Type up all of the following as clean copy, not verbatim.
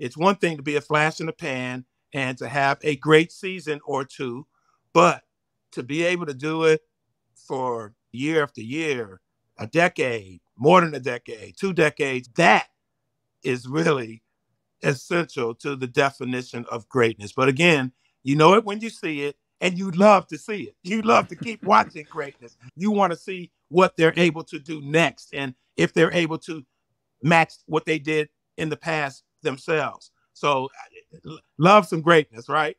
It's one thing to be a flash in the pan and to have a great season or two, but to be able to do it for year after year, a decade, more than a decade, 2 decades, that is really essential to the definition of greatness. But again, you know it when you see it, and you love to see it. You love to keep watching greatness. You want to see what they're able to do next, and if they're able to match what they did in the past themselves. So love some greatness, right?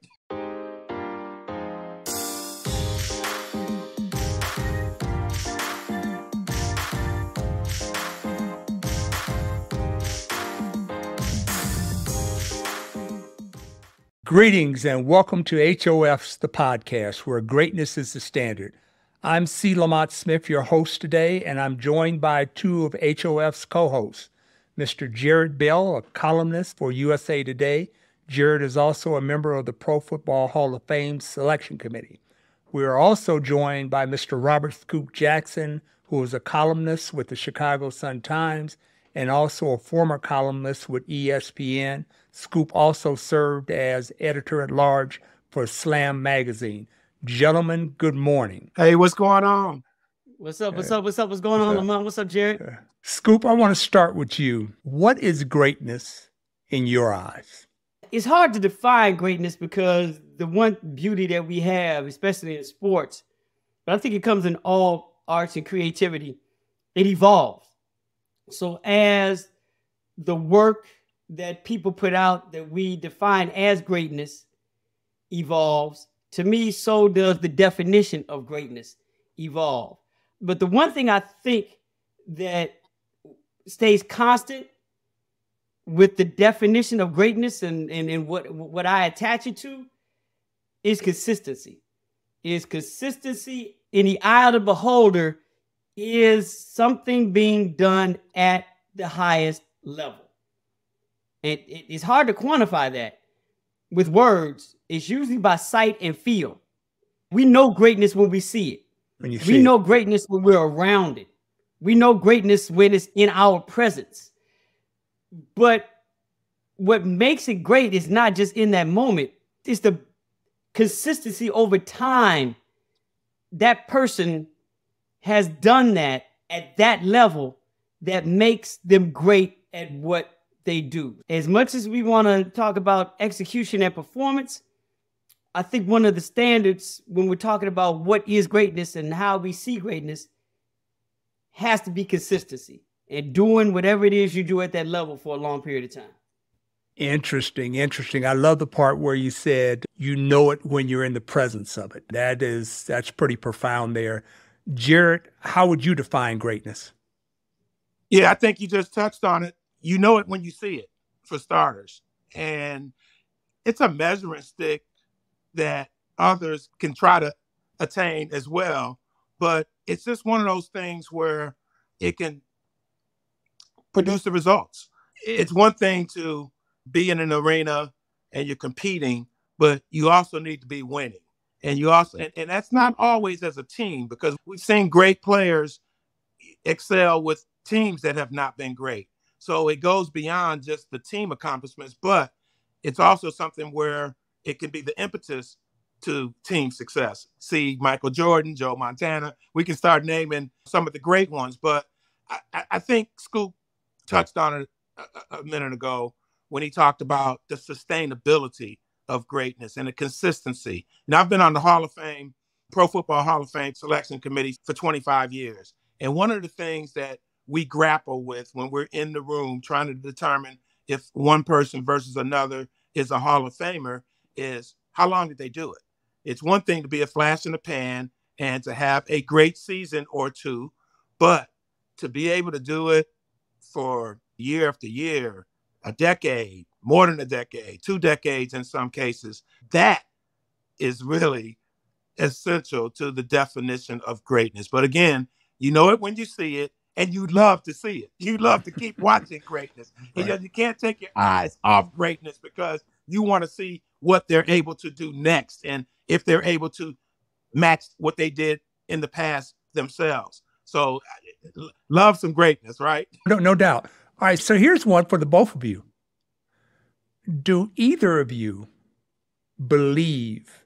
Greetings and welcome to HOF's The Podcast, where greatness is the standard. I'm C. Lamont Smith, your host today, and I'm joined by two of HOF's co-hosts, Mr. Jared Bell, a columnist for USA Today. Jared is also a member of the Pro Football Hall of Fame Selection Committee. We are also joined by Mr. Robert Scoop Jackson, who is a columnist with the Chicago Sun-Times and also a former columnist with ESPN. Scoop also served as editor-at-large for Slam magazine. Gentlemen, good morning. Hey, what's going on? What's going on, Lamont? What's up, Jared? Scoop, I want to start with you. What is greatness in your eyes? It's hard to define greatness because the one beauty that we have, especially in sports, but I think it comes in all arts and creativity, it evolves. So as the work that people put out that we define as greatness evolves, to me, so does the definition of greatness evolve. But the one thing I think that stays constant with the definition of greatness and what I attach it to is consistency. Consistency in the eye of the beholder is something being done at the highest level. And it's hard to quantify that with words. It's usually by sight and feel. We know greatness when we see it. We know greatness when we're around it. We know greatness when it's in our presence. But what makes it great is not just in that moment. It's the consistency over time. That person has done that at that level that makes them great at what they do. As much as we want to talk about execution and performance, I think one of the standards when we're talking about what is greatness and how we see greatness has to be consistency and doing whatever it is you do at that level for a long period of time. Interesting. I love the part where you said you know it when you're in the presence of it. That's pretty profound there. Jared, how would you define greatness? Yeah, I think you just touched on it. You know it when you see it, for starters. And it's a measuring stick that others can try to attain as well. But it's just one of those things where it can produce the results. It's one thing to be in an arena and you're competing, but you also need to be winning. And you also, and that's not always as a team, because we've seen great players excel with teams that have not been great. So it goes beyond just the team accomplishments, but it's also something where it can be the impetus to team success. See Michael Jordan, Joe Montana. We can start naming some of the great ones, but I think Scoop touched on it a minute ago when he talked about the sustainability of greatness and the consistency. Now, I've been on the Hall of Fame, Pro Football Hall of Fame Selection Committee for 25 years. And one of the things that we grapple with when we're in the room trying to determine if one person versus another is a Hall of Famer is how long did they do it? It's one thing to be a flash in the pan and to have a great season or two, but to be able to do it for year after year, a decade, more than a decade, 2 decades in some cases, that is really essential to the definition of greatness. But again, you know it when you see it, and you love to see it. You love to keep watching greatness. Right. You can't take your eyes off greatness because you want to see what they're able to do next and if they're able to match what they did in the past themselves. So love some greatness, right? No doubt. All right, so here's one for the both of you. Do either of you believe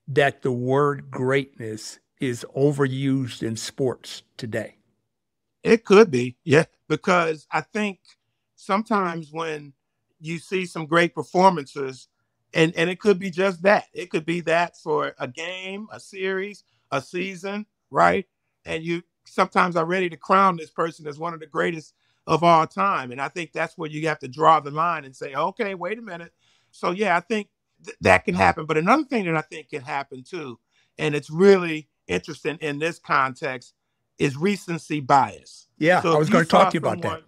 that the word greatness is overused in sports today? It could be, yeah, because I think sometimes when you see some great performances, and it could be just that. It could be that for a game, a series, a season, right? And you sometimes are ready to crown this person as one of the greatest of all time. And I think that's where you have to draw the line and say, okay, wait a minute. So, yeah, I think that can happen. But another thing that I think can happen too, and it's really interesting in this context, is recency bias. Yeah, So I if was you going to talk saw to you about someone,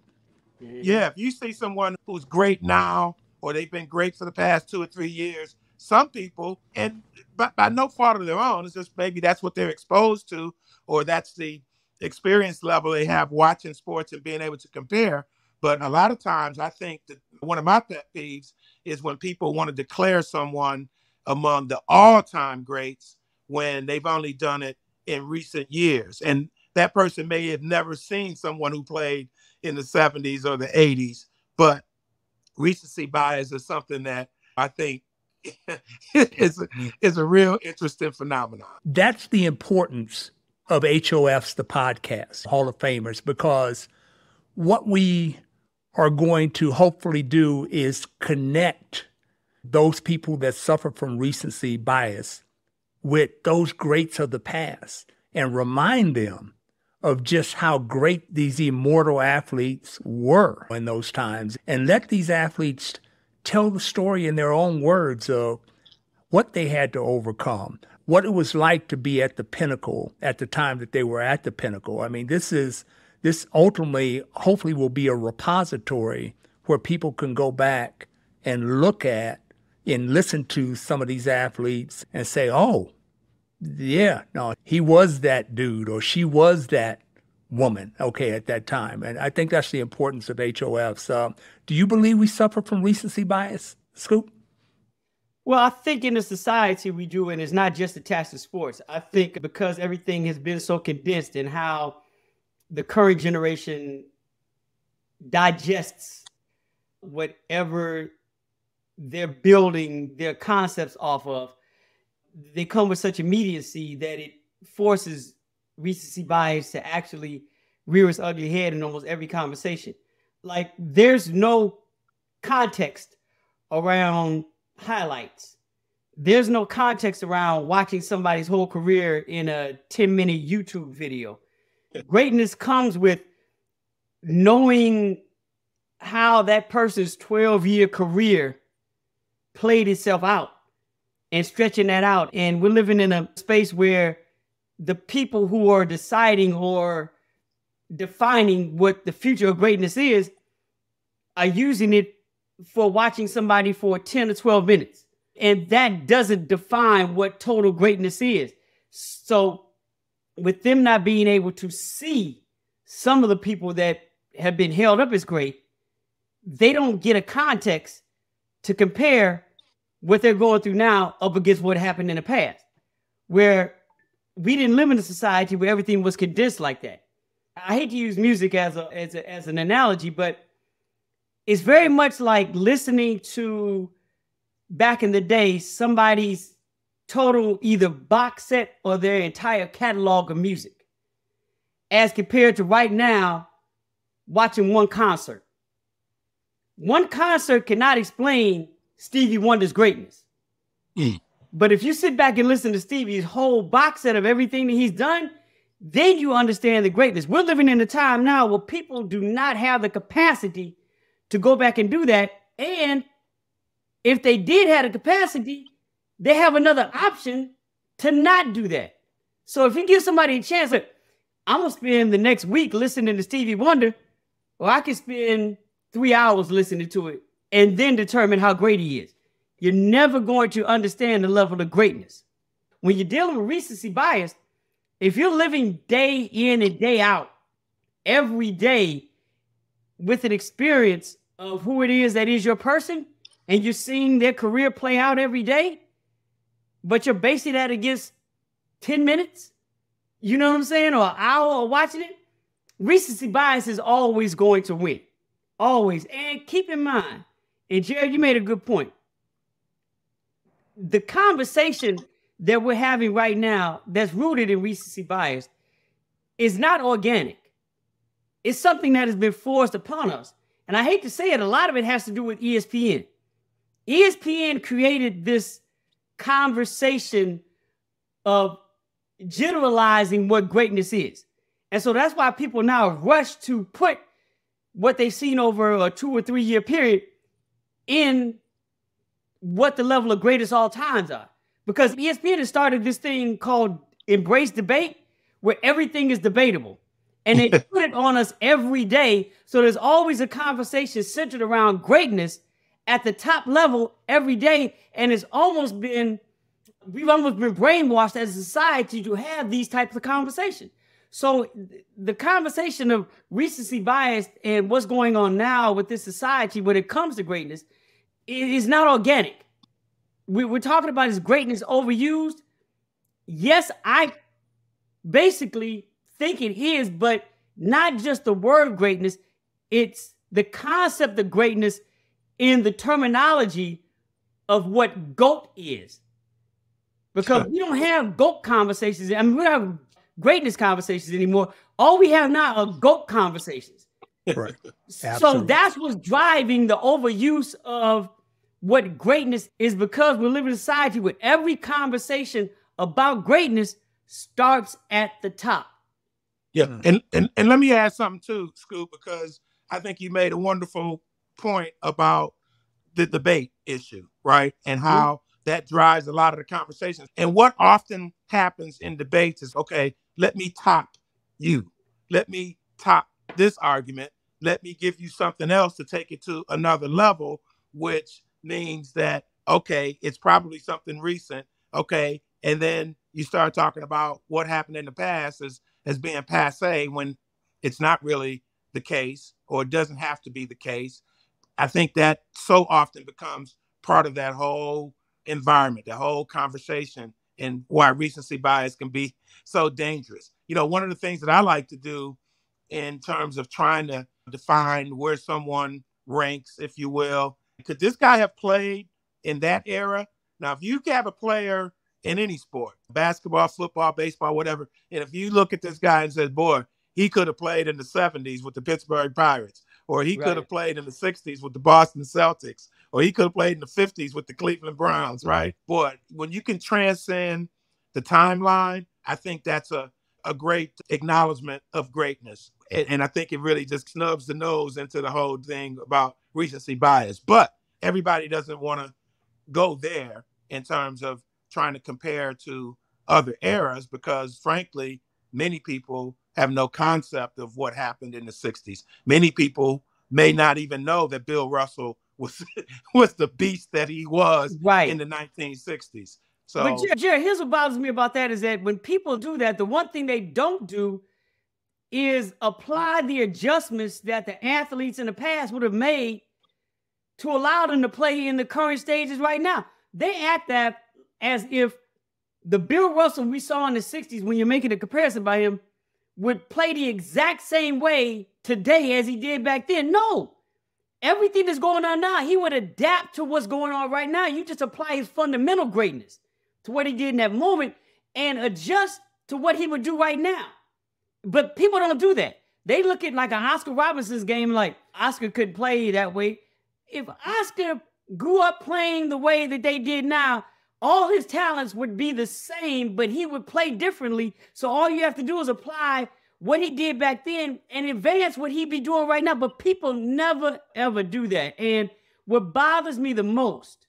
that. yeah, if you see someone who's great now, or they've been great for the past 2 or 3 years, some people, and by no fault of their own, it's just maybe that's what they're exposed to, or that's the experience level they have watching sports and being able to compare. But a lot of times, I think that one of my pet peeves is when people want to declare someone among the all-time greats when they've only done it in recent years. And that person may have never seen someone who played in the 70s or the 80s, but recency bias is something that I think is a real interesting phenomenon. That's the importance of HOF's The Podcast, Hall of Famers, because what we are going to hopefully do is connect those people that suffer from recency bias with those greats of the past and remind them of just how great these immortal athletes were in those times, and let these athletes tell the story in their own words of what they had to overcome, what it was like to be at the pinnacle at the time that they were at the pinnacle. I mean, this ultimately, hopefully, will be a repository where people can go back and look at and listen to some of these athletes and say, oh, yeah, no, he was that dude or she was that woman, okay, at that time. And I think that's the importance of HOFs. Do you believe we suffer from recency bias, Scoop? Well, I think in the society we do, and it's not just attached to sports. I think because everything has been so condensed and how the current generation digests whatever they're building their concepts off of, they come with such immediacy that it forces recency bias to actually rear its ugly head in almost every conversation. Like, there's no context around highlights. There's no context around watching somebody's whole career in a 10-minute YouTube video. Greatness comes with knowing how that person's 12-year career played itself out and stretching that out. And we're living in a space where the people who are deciding or defining what the future of greatness is are using it for watching somebody for 10 or 12 minutes. And that doesn't define what total greatness is. So with them not being able to see some of the people that have been held up as great, they don't get a context to compare what they're going through now up against what happened in the past, where we didn't live in a society where everything was condensed like that. I hate to use music as an analogy, but it's very much like listening to, back in the day, somebody's total either box set or their entire catalog of music, as compared to right now watching one concert. One concert cannot explain Stevie Wonder's greatness. But if you sit back and listen to Stevie's whole box set of everything that he's done, then you understand the greatness. We're living in a time now where people do not have the capacity to go back and do that. And if they did have the capacity, they have another option to not do that. So if you give somebody a chance, like, I'm going to spend the next week listening to Stevie Wonder, or I can spend 3 hours listening to it and then determine how great he is. You're never going to understand the level of greatness. When you're dealing with recency bias, if you're living day in and day out, every day with an experience of who it is that is your person, and you're seeing their career play out every day, but you're basing that against 10 minutes, you know what I'm saying, or an hour of watching it, recency bias is always going to win. Always. And keep in mind, And Jared, you made a good point. The conversation that we're having right now that's rooted in recency bias is not organic. It's something that has been forced upon us. And I hate to say it, a lot of it has to do with ESPN. ESPN created this conversation of generalizing what greatness is. And so that's why people now rush to put what they've seen over a 2 or 3 year period in what the level of greatest all times are. Because ESPN has started this thing called Embrace Debate, where everything is debatable. And they put it on us every day. So there's always a conversation centered around greatness at the top level every day. And we've almost been brainwashed as a society to have these types of conversations. So the conversation of recency bias and what's going on now with this society when it comes to greatness, it is not organic. We're talking about is greatness overused? Yes, I basically think it is, but not just the word greatness. It's the concept of greatness in the terminology of what GOAT is. Because we don't have GOAT conversations. I mean, we don't have greatness conversations anymore. All we have now are GOAT conversations. Right. So that's what's driving the overuse of what greatness is, because we live in a society where every conversation about greatness starts at the top. Yeah. And let me add something too, Scoop, because I think you made a wonderful point about the debate issue, right? And how that drives a lot of the conversations. And what often happens in debates is, okay, let me top you. Let me top this argument. Let me give you something else to take it to another level, which means that, okay, it's probably something recent. Okay. And then you start talking about what happened in the past as being passe when it's not really the case, or it doesn't have to be the case. I think that so often becomes part of that whole environment, the whole conversation, and why recency bias can be so dangerous. You know, one of the things that I like to do in terms of trying to define where someone ranks, if you will, could this guy have played in that era? Now, if you have a player in any sport, basketball, football, baseball, whatever, and if you look at this guy and say, boy, he could have played in the 70s with the Pittsburgh Pirates, or he could have played in the 60s with the Boston Celtics, or he could have played in the 50s with the Cleveland Browns, right? Boy, when you can transcend the timeline, I think that's a great acknowledgement of greatness. And I think it really just snubs the nose into the whole thing about recency bias. But everybody doesn't want to go there in terms of trying to compare to other eras, because frankly, many people have no concept of what happened in the 60s. Many people may not even know that Bill Russell was the beast that he was in the 1960s. So, but Jerry, here's what bothers me about that is that when people do that, the one thing they don't do is apply the adjustments that the athletes in the past would have made to allow them to play in the current stages right now. They act that as if the Bill Russell we saw in the 60s, when you're making a comparison by him, would play the exact same way today as he did back then. No. Everything that's going on now, he would adapt to what's going on right now. You just apply his fundamental greatness to what he did in that moment and adjust to what he would do right now. But people don't do that. They look at like an Oscar Robinson's game, like Oscar could play that way. If Oscar grew up playing the way that they did now, all his talents would be the same, but he would play differently. So all you have to do is apply what he did back then and advance what he'd be doing right now. But people never, ever do that. And what bothers me the most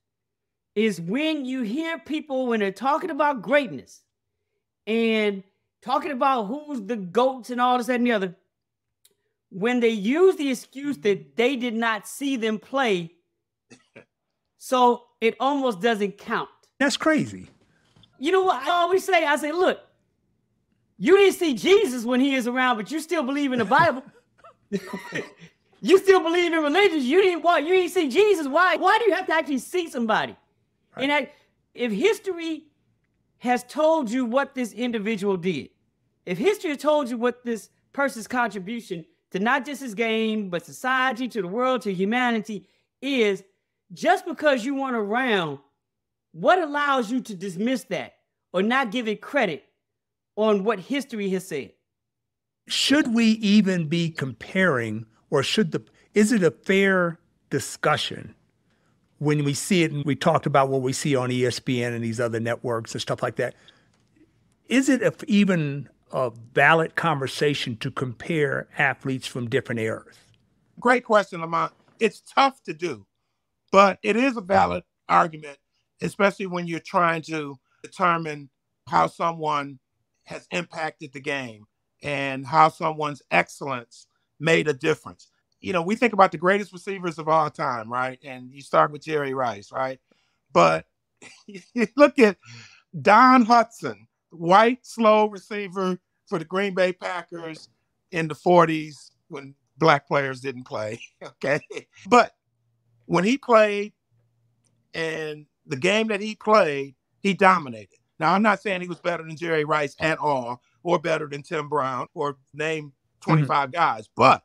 is when you hear people, when they're talking about greatness and talking about who's the GOATs and all this, that, and the other, when they use the excuse that they did not see them play, so it almost doesn't count. That's crazy. You know what I always say? I say, look, you didn't see Jesus when he is around, but you still believe in the Bible. You still believe in religion. You didn't see Jesus. Why do you have to actually see somebody? Right. And if history has told you what this individual did, if history has told you what this person's contribution to not just his game, but society, to the world, to humanity is, Just because you weren't around, what allows you to dismiss that or not give it credit on what history has said? Should we even be comparing, or is it a fair discussion when we see it, and we talked about what we see on ESPN and these other networks and stuff like that? Is it even a valid conversation to compare athletes from different eras? Great question, Lamont. It's tough to do, but it is a valid argument, especially when you're trying to determine how someone has impacted the game and how someone's excellence made a difference. You know, we think about the greatest receivers of all time, right? And you start with Jerry Rice, right? But you look at Don Hudson, white, slow receiver for the Green Bay Packers in the 40s when black players didn't play, okay? But when he played and the game that he played, he dominated. Now, I'm not saying he was better than Jerry Rice at all, or better than Tim Brown, or name 25 guys. But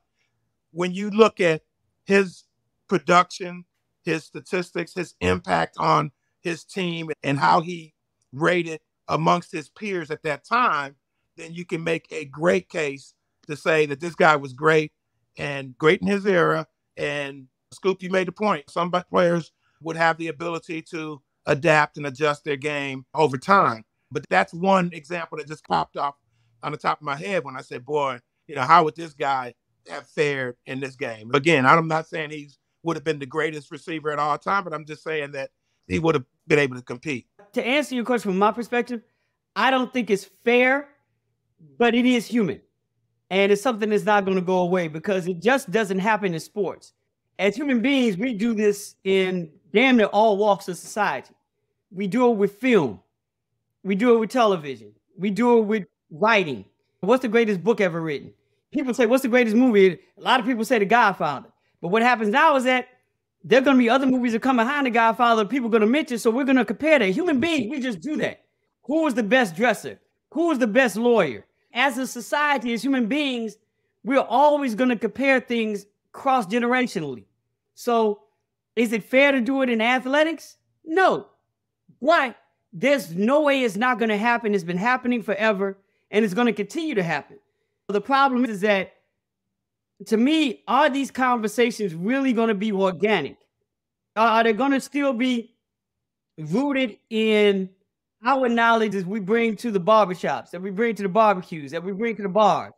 when you look at his production, his statistics, his impact on his team, and how he rated amongst his peers at that time, then you can make a great case to say that this guy was great and great in his era. And Scoop, you made the point. Some players would have the ability to adapt and adjust their game over time. But that's one example that just popped off on the top of my head when I said, boy, you know, how would this guy have fared in this game? Again, I'm not saying he would have been the greatest receiver at all time, but I'm just saying that he would have been able to compete. To answer your question from my perspective, I don't think it's fair, but it is human. And it's something that's not going to go away because it just doesn't happen in sports. As human beings, we do this in damn near all walks of society. We do it with film. We do it with television. We do it with writing. What's the greatest book ever written? People say, what's the greatest movie? A lot of people say The Godfather. But what happens now is that there are going to be other movies that come behind The Godfather people are going to mention, so we're going to compare that. Human beings, we just do that. Who was the best dresser? Who was the best lawyer? As a society, as human beings, we're always going to compare things cross-generationally. So is it fair to do it in athletics? No. Why? There's no way it's not going to happen. It's been happening forever, and it's going to continue to happen. The problem is that, to me, are these conversations really going to be organic? Are they going to still be rooted in our knowledge that we bring to the barbershops, that we bring to the barbecues, that we bring to the bars?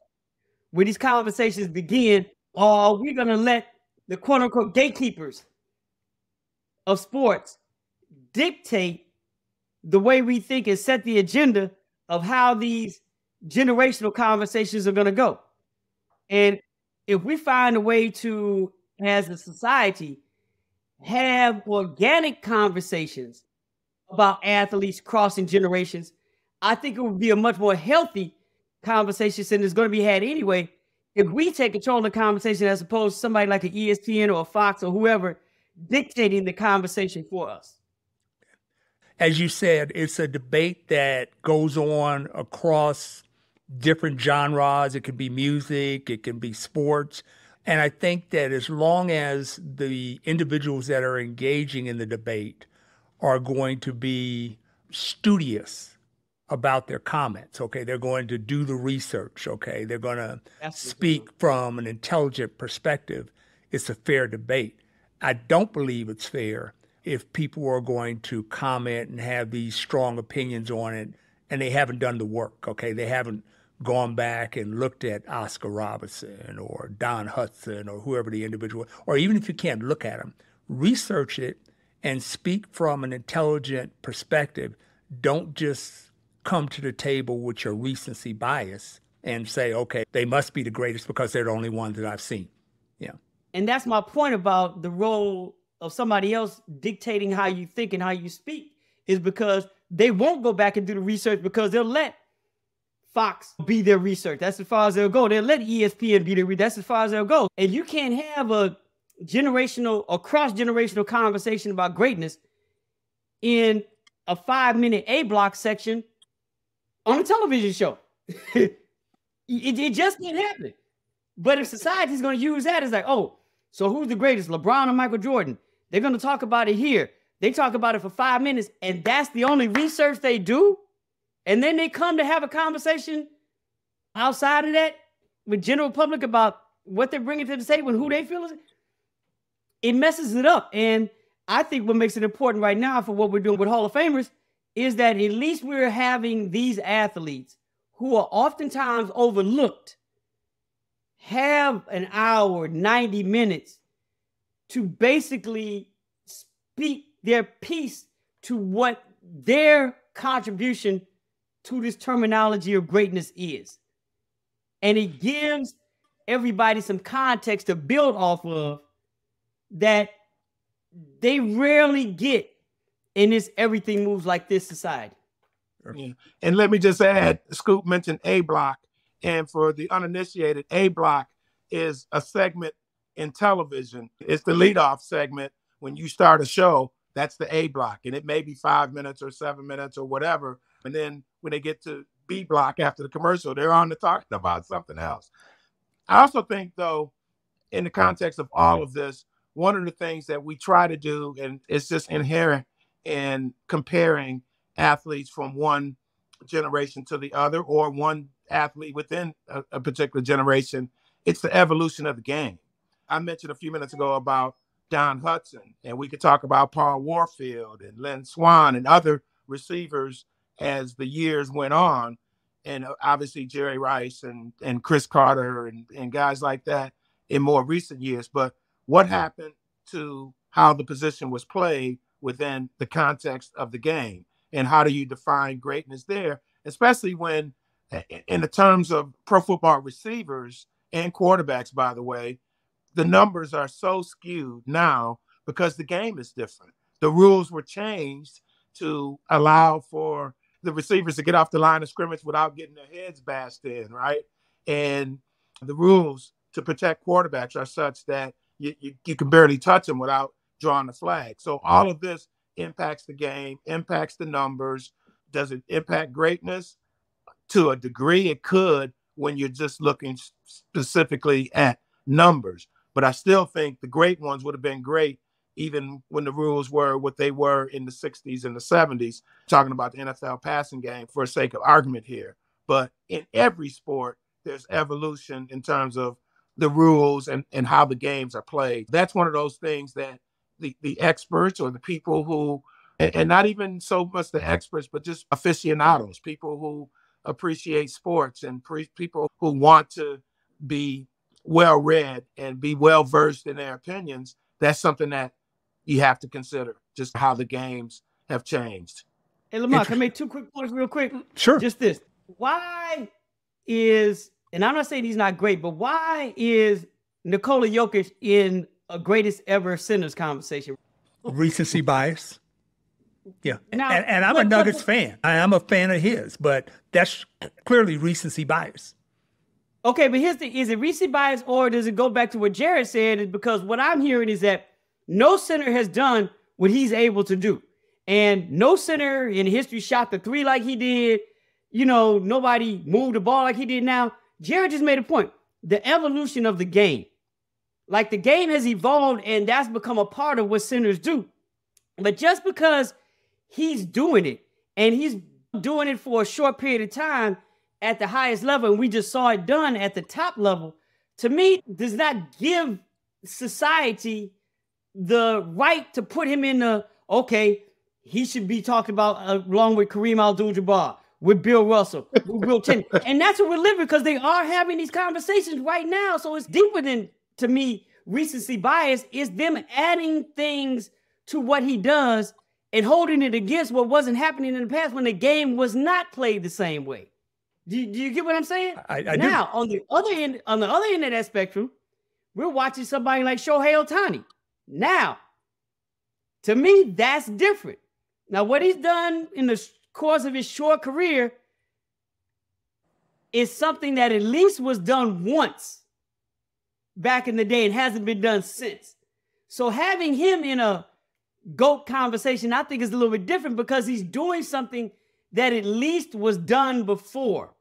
Where these conversations begin, or are we going to let the quote-unquote gatekeepers of sports dictate the way we think and set the agenda of how these generational conversations are going to go? And if we find a way to, as a society, have organic conversations about athletes crossing generations, I think it would be a much more healthy conversation than is going to be had anyway if we take control of the conversation as opposed to somebody like an ESPN or a Fox or whoever dictating the conversation for us. As you said, it's a debate that goes on across different genres. It can be music, it can be sports. And I think that as long as the individuals that are engaging in the debate are going to be studious about their comments, okay, they're going to do the research, okay, they're going to speak from an intelligent perspective, it's a fair debate. I don't believe it's fair if people are going to comment and have these strong opinions on it and they haven't done the work, okay? They haven't gone back and looked at Oscar Robertson or Don Hudson or whoever the individual, or even if you can't look at them, research it and speak from an intelligent perspective. Don't just come to the table with your recency bias and say, okay, they must be the greatest because they're the only ones that I've seen. Yeah. And that's my point about the role of somebody else dictating how you think and how you speak, is because they won't go back and do the research because they'll let Fox be their research. That's as far as they'll go. They'll let ESPN be their research. That's as far as they'll go. And you can't have a generational or cross-generational conversation about greatness in a 5-minute A block section on a television show. it just can't happen. But if society's going to use that, it's like, oh, so who's the greatest, LeBron or Michael Jordan? They're going to talk about it here. They talk about it for 5 minutes, and that's the only research they do. And then they come to have a conversation outside of that with general public about what they're bringing to the table and who they feel is. It messes it up. And I think what makes it important right now for what we're doing with Hall of Famers is that at least we're having these athletes who are oftentimes overlooked have an hour, 90 minutes to basically speak their piece to what their contribution to this terminology of greatness is. And it gives everybody some context to build off of that they rarely get in this everything moves like this society. Yeah. And let me just add, Scoop mentioned A Block. And for the uninitiated, A Block is a segment in television. It's the leadoff segment. When you start a show, that's the A Block. And it may be 5 minutes or 7 minutes or whatever. And then when they get to B Block after the commercial, they're on to talking about something else. I also think, though, in the context of all of this, one of the things that we try to do, and it's just inherent in comparing athletes from one generation to the other or one athlete within a particular generation, it's the evolution of the game. I mentioned a few minutes ago about Don Hudson, and we could talk about Paul Warfield and Lynn Swann and other receivers as the years went on, and obviously Jerry Rice and Chris Carter and guys like that in more recent years. But what happened to how the position was played within the context of the game? And how do you define greatness there, especially when, in the terms of pro football receivers and quarterbacks, by the way, the numbers are so skewed now because the game is different. The rules were changed to allow for the receivers to get off the line of scrimmage without getting their heads bashed in, right? And the rules to protect quarterbacks are such that you can barely touch them without drawing the flag. So all of this impacts the game, impacts the numbers. Does it impact greatness? To a degree, it could when you're just looking specifically at numbers. But I still think the great ones would have been great even when the rules were what they were in the 60s and the 70s, talking about the NFL passing game for the sake of argument here. But in every sport, there's evolution in terms of the rules and how the games are played. That's one of those things that the experts or the people who, and not even so much the experts, but just aficionados, people who appreciate sports and people who want to be well-read and be well-versed in their opinions, that's something that you have to consider, just how the games have changed. Hey, Lamar, can I make 2 quick points real quick? Sure. Just this. Why is, and I'm not saying he's not great, but why is Nikola Jokic in a greatest ever centers conversation? Recency bias. Yeah. Now, and I'm a Nuggets fan. I am a fan of his, but that's clearly recency bias. Okay, but here's the, is it recency bias or does it go back to what Jared said? Is because what I'm hearing is that no center has done what he's able to do. And no center in history shot the 3 like he did. You know, nobody moved the ball like he did now. Jared just made a point. The evolution of the game. Like the game has evolved and that's become a part of what centers do. But just because he's doing it and he's doing it for a short period of time at the highest level, and we just saw it done at the top level, to me, does not give society the right to put him in the, okay, he should be talked about along with Kareem Abdul-Jabbar, with Bill Russell, with Will Cheney. And that's what we're living because they are having these conversations right now. So it's deeper than, to me, recency bias. Is them adding things to what he does and holding it against what wasn't happening in the past when the game was not played the same way. Do you get what I'm saying? I now, do. on the other end of that spectrum, we're watching somebody like Shohei Ohtani. Now, to me, that's different. Now, what he's done in the course of his short career is something that at least was done once back in the day and hasn't been done since. So having him in a GOAT conversation, I think is a little bit different because he's doing something that at least was done before,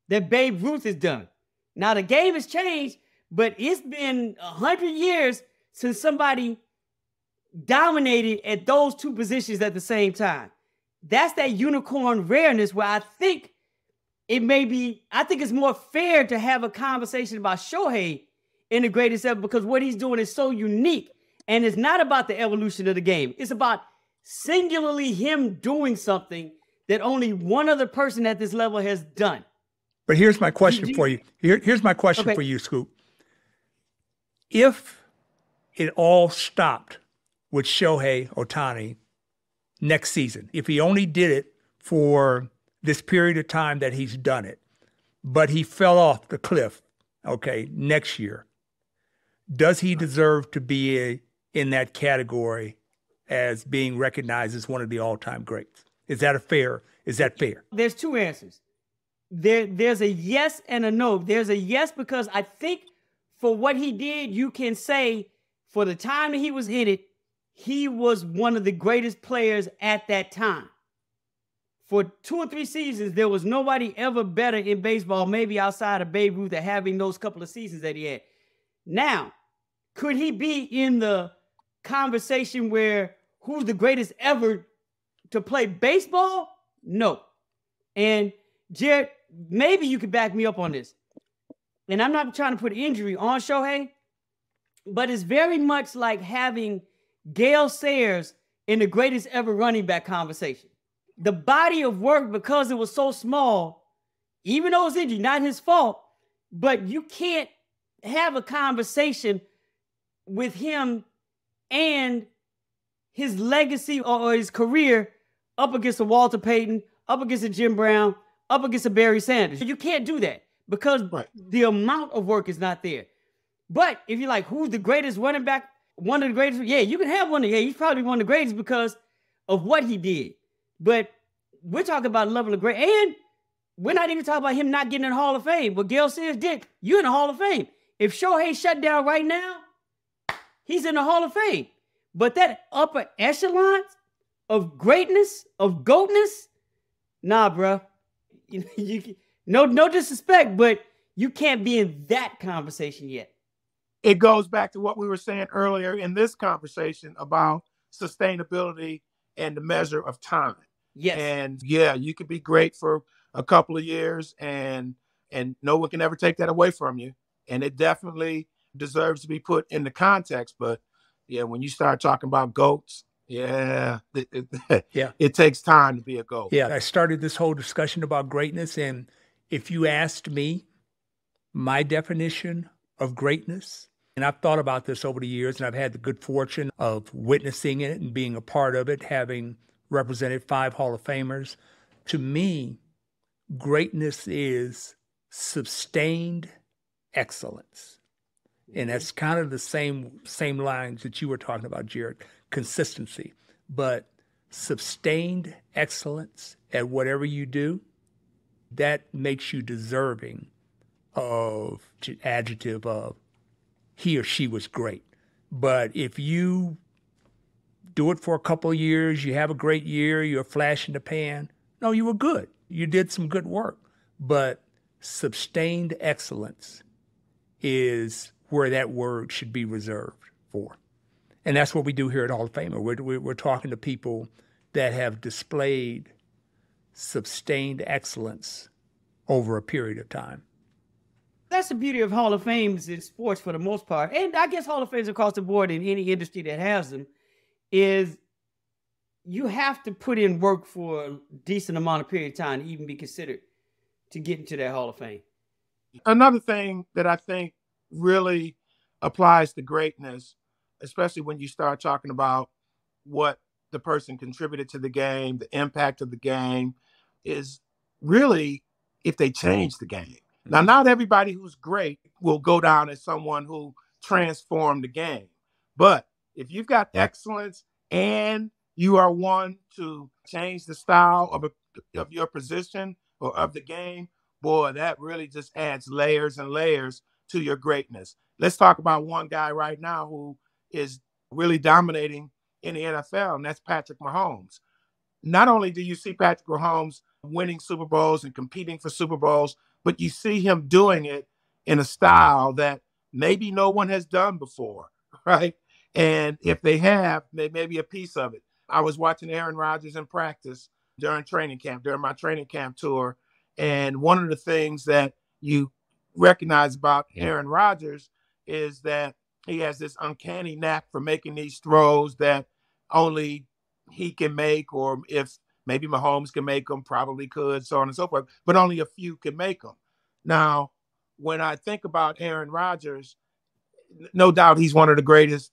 that Babe Ruth has done. Now, the game has changed, but it's been 100 years since somebody dominating at those two positions at the same time. That's that unicorn rareness where I think it's more fair to have a conversation about Shohei in the greatest ever, because what he's doing is so unique. And it's not about the evolution of the game. It's about singularly him doing something that only one other person at this level has done. But here's my question for you. Here's my question for you, Scoop. If it all stopped with Shohei Ohtani next season, if he only did it for this period of time that he's done it, but he fell off the cliff, next year, does he deserve to be in that category as being recognized as one of the all-time greats? Is that fair? There's two answers. There's a yes and a no. There's a yes because I think for what he did, you can say for the time that he was in it, he was one of the greatest players at that time. For 2 or 3 seasons, there was nobody ever better in baseball, maybe outside of Babe Ruth, at having those couple of seasons that he had. Now, could he be in the conversation where who's the greatest ever to play baseball? No. And Jared, maybe you could back me up on this. And I'm not trying to put injury on Shohei, but it's very much like having Gale Sayers in the greatest ever running back conversation. The body of work, because it was so small, even though it's injury, not his fault, but you can't have a conversation with him and his legacy or his career up against a Walter Payton, up against a Jim Brown, up against a Barry Sanders. You can't do that because the amount of work is not there. But if you're like, who's the greatest running back? One of the greatest? Yeah, you can have one. Yeah, he's probably one of the greatest because of what he did. But we're talking about level of great. And we're not even talking about him not getting in the Hall of Fame. But Gale Sayers did. You're in the Hall of Fame. If Shohei shut down right now, he's in the Hall of Fame. But that upper echelon of greatness, of GOATness, nah, bro. No disrespect, but you can't be in that conversation yet. It goes back to what we were saying earlier in this conversation about sustainability and the measure of time. Yes. And yeah, you could be great for a couple of years and no one can ever take that away from you. And it definitely deserves to be put in the context. But yeah, when you start talking about GOATs, it takes time to be a GOAT. Yeah, I started this whole discussion about greatness. And if you asked me my definition of greatness, and I've thought about this over the years, and I've had the good fortune of witnessing it and being a part of it, having represented 5 Hall of Famers. To me, greatness is sustained excellence. And that's kind of the same lines that you were talking about, Jared, consistency. But sustained excellence at whatever you do, that makes you deserving of the adjective of he or she was great. But if you do it for a couple of years, you have a great year, you're a flash in the pan, no, you were good. You did some good work. But sustained excellence is where that word should be reserved for. And that's what we do here at Hall of Famer. We're talking to people that have displayed sustained excellence over a period of time. That's the beauty of Hall of Fames in sports for the most part. And I guess Hall of Fames across the board in any industry that has them is you have to put in work for a decent amount of period of time to even be considered to get into that Hall of Fame. Another thing that I think really applies to greatness, especially when you start talking about what the person contributed to the game, the impact of the game, is really if they change the game. Now, not everybody who's great will go down as someone who transformed the game. But if you've got excellence and you are one to change the style of your position or of the game, boy, that really just adds layers and layers to your greatness. Let's talk about one guy right now who is really dominating in the NFL, and that's Patrick Mahomes. Not only do you see Patrick Mahomes winning Super Bowls and competing for Super Bowls, but you see him doing it in a style that maybe no one has done before, right? And if they have, maybe a piece of it. I was watching Aaron Rodgers in practice during training camp, during my training camp tour. And one of the things that you recognize about Aaron Rodgers is that he has this uncanny knack for making these throws that only he can make, or if maybe Mahomes can make them, probably could, so on and so forth, but only a few can make them. Now, when I think about Aaron Rodgers, no doubt he's one of the greatest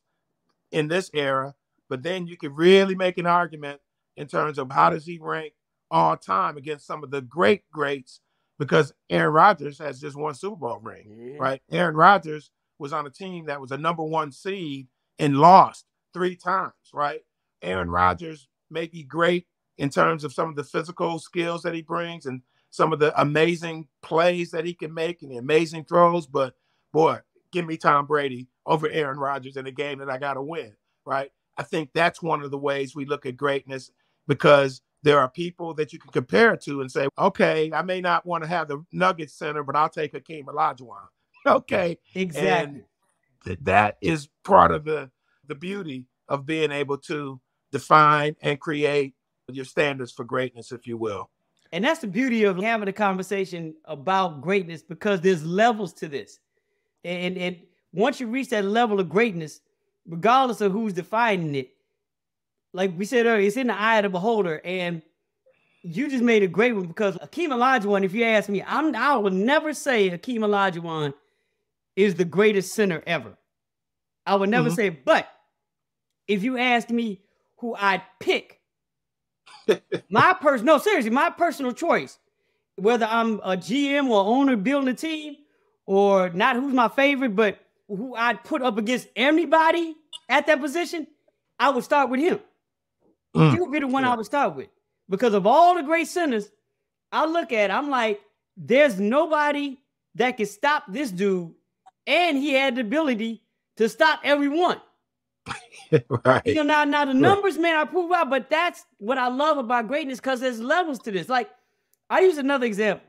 in this era, but then you could really make an argument in terms of how does he rank all time against some of the greats, because Aaron Rodgers has just one Super Bowl ring, right? Aaron Rodgers was on a team that was a number one seed and lost 3 times, right? Aaron Rodgers may be great in terms of some of the physical skills that he brings and some of the amazing plays that he can make and the amazing throws, but boy, give me Tom Brady over Aaron Rodgers in a game that I got to win, right? I think that's one of the ways we look at greatness, because there are people that you can compare it to and say, okay, I may not want to have the Nuggets center, but I'll take Hakeem Olajuwon. Okay. Exactly. And that is part of the beauty of being able to define and create your standards for greatness, if you will. And that's the beauty of having a conversation about greatness, because there's levels to this. And once you reach that level of greatness, regardless of who's defining it, like we said earlier, it's in the eye of the beholder. And you just made a great one, because Hakeem Olajuwon, if you ask me, I will never say Hakeem Olajuwon is the greatest center ever. I would never say it. But if you ask me who I'd pick, my personal choice, whether I'm a GM or owner building a team, or not who's my favorite, but who I'd put up against anybody at that position, I would start with him. He would be the one I would start with. Because of all the great centers, I look at, I'm like, there's nobody that can stop this dude, and he had the ability to stop everyone. Right. You know, now the numbers may not prove out, but that's what I love about greatness, because there's levels to this. Like, I use another example.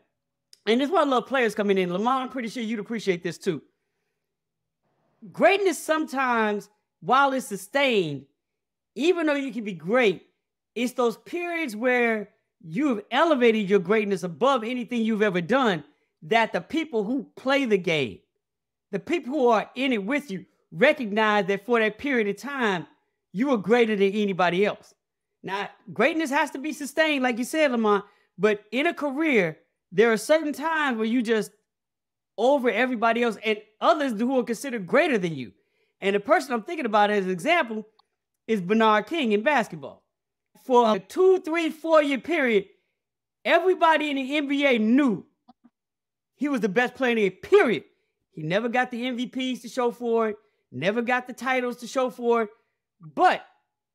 And this is why I love players coming in. Lamar, I'm pretty sure you'd appreciate this too. Greatness sometimes, while it's sustained, even though you can be great, it's those periods where you've elevated your greatness above anything you've ever done, that the people who play the game, the people who are in it with you, recognize that for that period of time, you are greater than anybody else. Now, greatness has to be sustained, like you said, Lamar, but in a career, there are certain times where you just over everybody else and others who are considered greater than you. And the person I'm thinking about as an example is Bernard King in basketball. For a 2, 3, 4 year period, everybody in the NBA knew he was the best player in the period. He never got the MVPs to show for it, never got the titles to show for it. But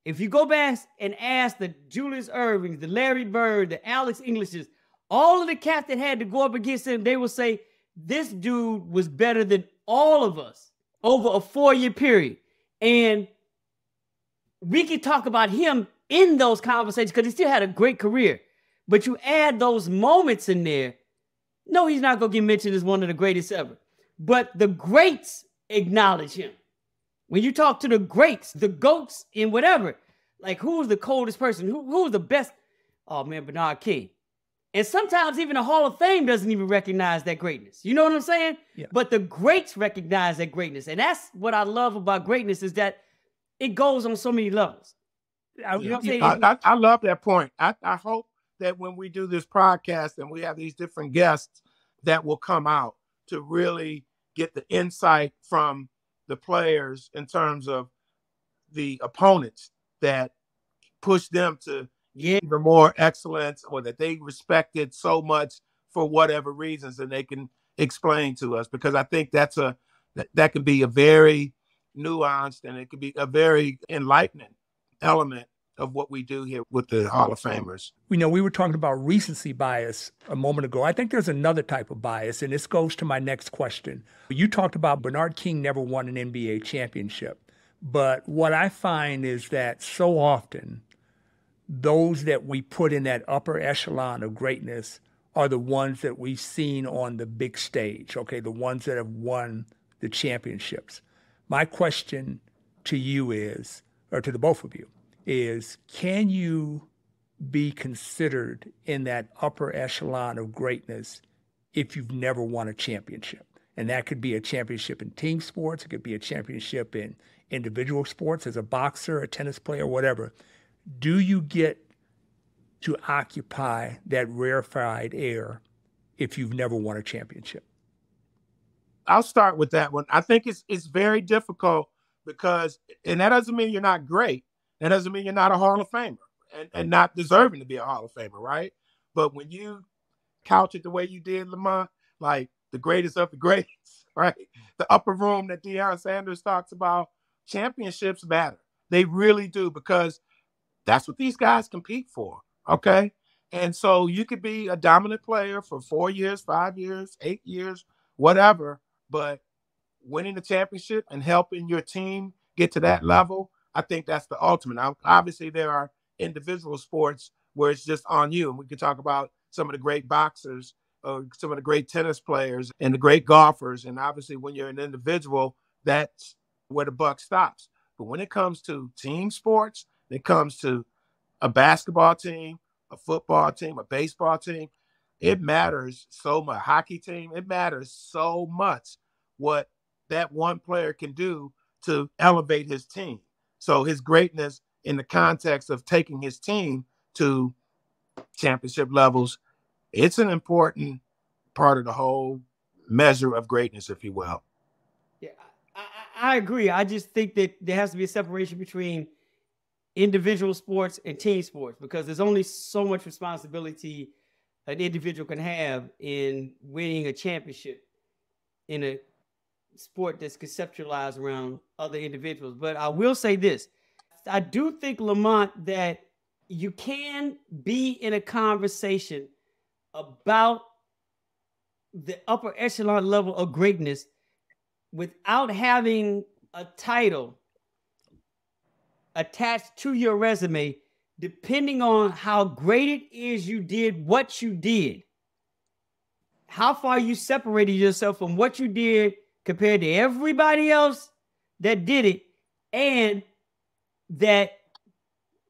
if you go back and ask the Julius Ervings, the Larry Bird, the Alex Englishes, all of the cats that had to go up against him, they will say, this dude was better than all of us over a 4 year period. And we can talk about him in those conversations because he still had a great career. But you add those moments in there, no, he's not going to get mentioned as one of the greatest ever. But the greats acknowledge him. When you talk to the greats, the GOATs and whatever, like who's the coldest person? Who's the best? Oh, man, Bernard King. And sometimes even the Hall of Fame doesn't even recognize that greatness. You know what I'm saying? Yeah. But the greats recognize that greatness. And that's what I love about greatness, is that it goes on so many levels. You know what I'm saying? I love that point. I hope that when we do this podcast and we have these different guests that will come out to really get the insight from the players in terms of the opponents that push them to even more excellence, or that they respected so much for whatever reasons, and they can explain to us, because I think that could be a very nuanced, and it could be a very enlightening element of what we do here with the Hall of Famers. We were talking about recency bias a moment ago. I think there's another type of bias, and this goes to my next question. You talked about Bernard King never won an NBA championship, but what I find is that so often those that we put in that upper echelon of greatness are the ones that we've seen on the big stage, okay, the ones that have won the championships. My question to you is, or to the both of you, is can you be considered in that upper echelon of greatness if you've never won a championship? And that could be a championship in team sports. It could be a championship in individual sports as a boxer, a tennis player, whatever. Do you get to occupy that rarefied air if you've never won a championship? I'll start with that one. I think it's very difficult because, and that doesn't mean you're not great. That doesn't mean you're not a Hall of Famer and not deserving to be a Hall of Famer, right? But when you couch it the way you did, Lamont, like the greatest of the greats, right? The upper room that Deion Sanders talks about, championships matter. They really do, because that's what these guys compete for, okay? And so you could be a dominant player for 4 years, 5 years, 8 years, whatever, but winning the championship and helping your team get to that level, I think that's the ultimate. Now, obviously, there are individual sports where it's just on you. And we can talk about some of the great boxers, or some of the great tennis players and the great golfers. And obviously, when you're an individual, that's where the buck stops. But when it comes to team sports, it comes to a basketball team, a football team, a baseball team, it matters so much. Hockey team, it matters so much what that one player can do to elevate his team. So his greatness in the context of taking his team to championship levels, it's an important part of the whole measure of greatness, if you will. Yeah, I agree. I just think that there has to be a separation between individual sports and team sports, because there's only so much responsibility an individual can have in winning a championship in a sport that's conceptualized around other individuals. But I will say this. I do think, Lamont, that you can be in a conversation about the upper echelon level of greatness without having a title attached to your resume, depending on how great it is you did what you did, how far you separated yourself from what you did compared to everybody else that did it, and that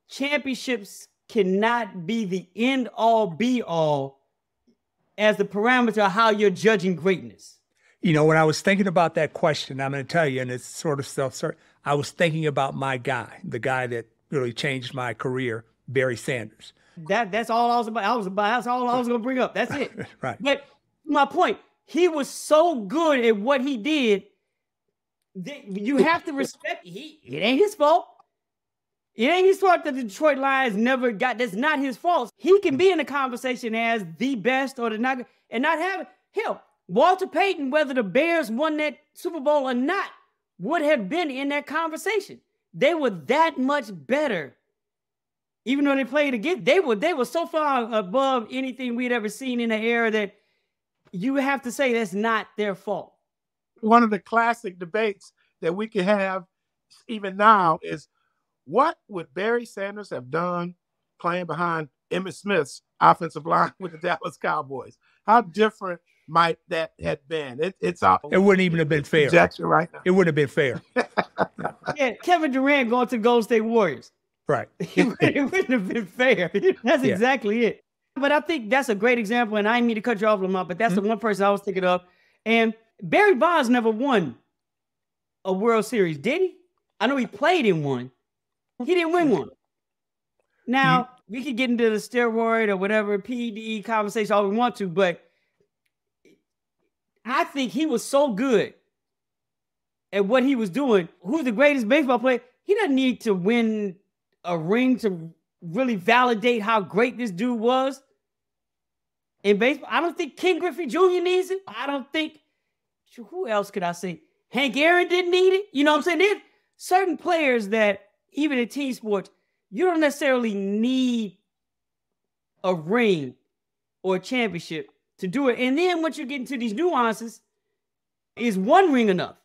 championships cannot be the end all be all as the parameter of how you're judging greatness. You know, when I was thinking about that question, I'm going to tell you, and it's sort of self-certain, I was thinking about my guy, the guy that really changed my career, Barry Sanders. That's all I was about. That's all I was going to bring up. That's it. Right. But my point, he was so good at what he did that you have to respect. It ain't his fault. It ain't his fault that the Detroit Lions never got. That's not his fault. He can be in a conversation as the best or the not, and not have it. Hell, Walter Payton, whether the Bears won that Super Bowl or not, would have been in that conversation. They were that much better. Even though they played against, they were so far above anything we'd ever seen in the era that you have to say that's not their fault. One of the classic debates that we can have even now is, what would Barry Sanders have done playing behind Emmitt Smith's offensive line with the Dallas Cowboys? How different might that have been? It wouldn't even have been fair. Right now. It wouldn't have been fair. Yeah, Kevin Durant going to the Golden State Warriors. Right. It wouldn't have been fair. That's exactly it. But I think that's a great example, and I didn't mean to cut you off, Lamont, but that's the one person I was thinking of. And Barry Bonds never won a World Series, did he? I know he played in one. He didn't win one. Now, we could get into the steroid or whatever PED conversation all we want to, but I think he was so good at what he was doing. Who's the greatest baseball player? He doesn't need to win a ring to really validate how great this dude was in baseball. I don't think Ken Griffey Jr. needs it. I don't think, who else could I say? Hank Aaron didn't need it. You know what I'm saying? There's certain players that, even in team sports, you don't necessarily need a ring or a championship to do it. And then once you get into these nuances, is one ring enough?